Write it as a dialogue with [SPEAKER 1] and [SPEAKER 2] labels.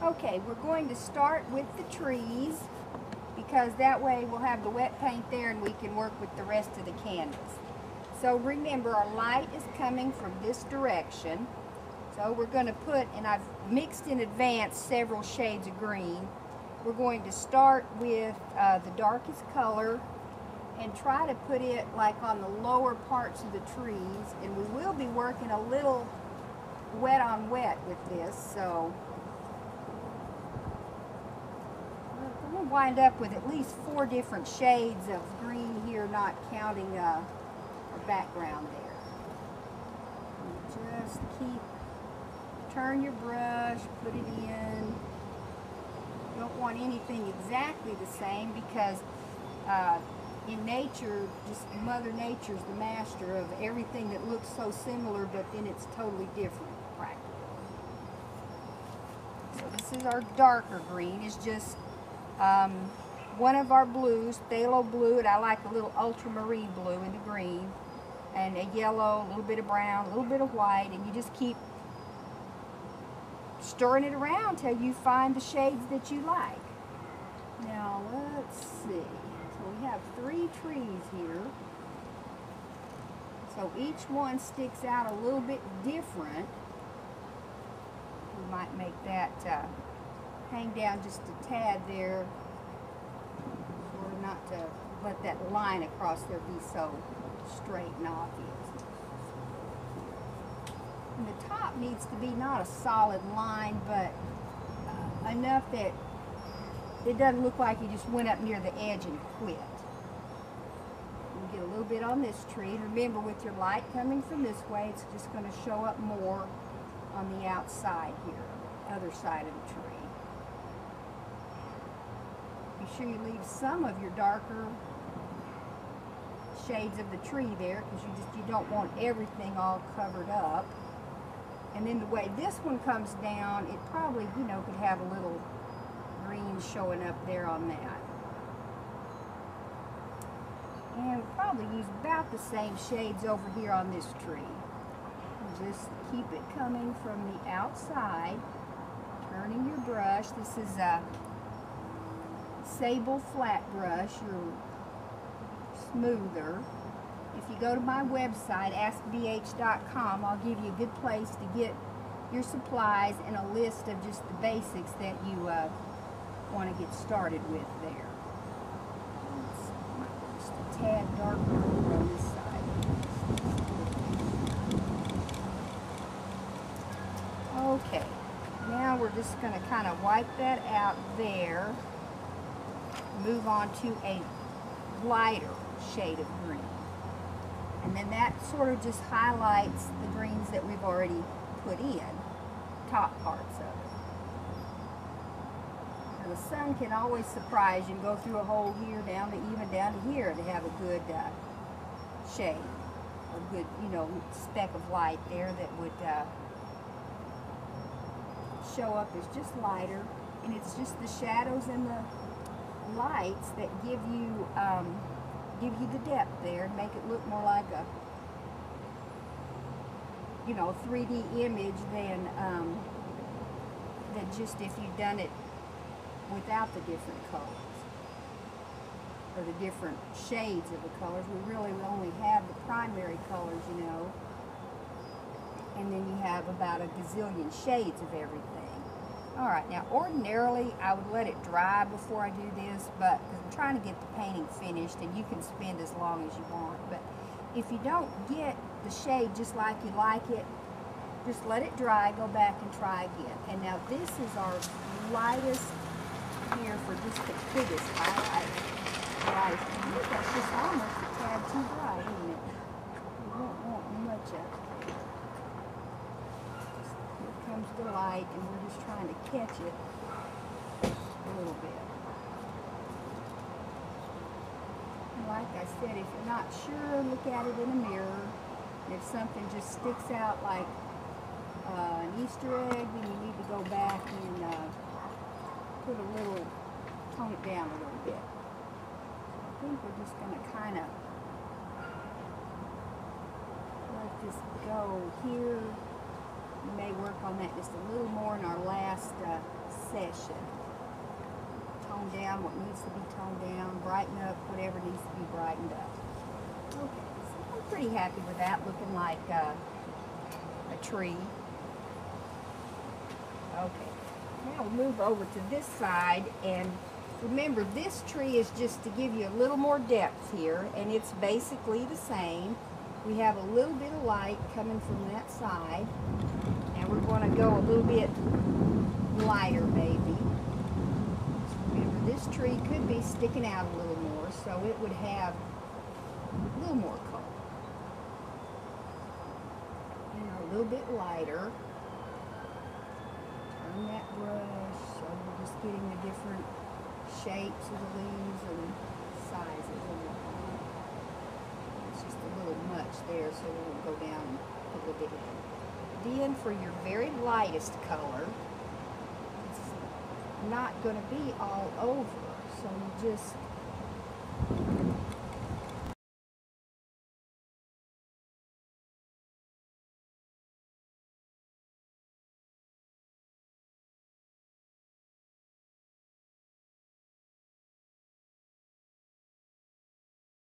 [SPEAKER 1] Okay, we're going to start with the trees because that way we'll have the wet paint there and we can work with the rest of the canvas. So remember, our light is coming from this direction. So we're going to put, and I've mixed in advance several shades of green. We're going to start with the darkest color and try to put it like on the lower parts of the trees, and we will be working a little wet on wet with this, so we're going to wind up with at least 4 different shades of green here, not counting the background there. And just turn your brush, put it in. You don't want anything exactly the same because in nature, just Mother Nature's the master of everything that looks so similar, but then it's totally different practically. So this is our darker green. It's just one of our blues, phthalo blue, and I like a little ultramarine blue in the green, and a yellow, a little bit of brown, a little bit of white, and you just keep stirring it around till you find the shades that you like. Now let's see. So we have 3 trees here. So each one sticks out a little bit different. We might make that hang down just a tad there, sort of not to let that line across there be so straight and obvious. And the top needs to be not a solid line, but enough that it doesn't look like you just went up near the edge and quit. You get a little bit on this tree. And remember, with your light coming from this way, it's just going to show up more on the outside here, other side of the tree. Be sure you leave some of your darker shades of the tree there, because you don't want everything all covered up. And then the way this one comes down, it probably, could have a little green showing up there on that. And we'll probably use about the same shades over here on this tree. And just keep it coming from the outside, turning your brush. This is a sable flat brush, your smoother. If you go to my website, askbh.com, I'll give you a good place to get your supplies and a list of just the basics that you want to get started with there. Just a tad darker on this side. Okay, now we're just going to kind of wipe that out there. Move on to a lighter shade of green. And then that sort of just highlights the greens that we've already put in, top parts of it. Now the sun can always surprise you and go through a hole here, even down to here, to have a good shade, a good, speck of light there that would show up as just lighter. And it's just the shadows and the lights that give you the depth there and make it look more like a 3D image than just if you'd done it without the different colors or the different shades of the colors. We really only have the primary colors, and then you have about a gazillion shades of everything. Alright, now ordinarily I would let it dry before I do this, but I'm trying to get the painting finished, and you can spend as long as you want. But if you don't get the shade just like you like it, just let it dry, go back and try again. And now this is our lightest here for just the biggest highlight. That's just almost a tad too dry, isn't it? You won't want much of it. Comes the light, and we're just trying to catch it a little bit. And like I said, if you're not sure, look at it in a mirror. And if something just sticks out like an Easter egg, then you need to go back and tone it down a little bit. I think we're just going to kind of let this go here. We may work on that just a little more in our last session. Tone down what needs to be toned down, brighten up whatever needs to be brightened up. Okay, so I'm pretty happy with that, looking like a tree. Okay, now we'll move over to this side, and remember, this tree is just to give you a little more depth here, and it's basically the same. We have a little bit of light coming from that side, and we're going to go a little bit lighter, maybe. Remember, this tree could be sticking out a little more, so it would have a little more color. And a little bit lighter. Turn that brush, so we're just getting the different shapes of the leaves and sizes and whatnot. It's just a little much there, so we'll go down and put a little bit in. Then for your very lightest color, it's not going to be all over, so you just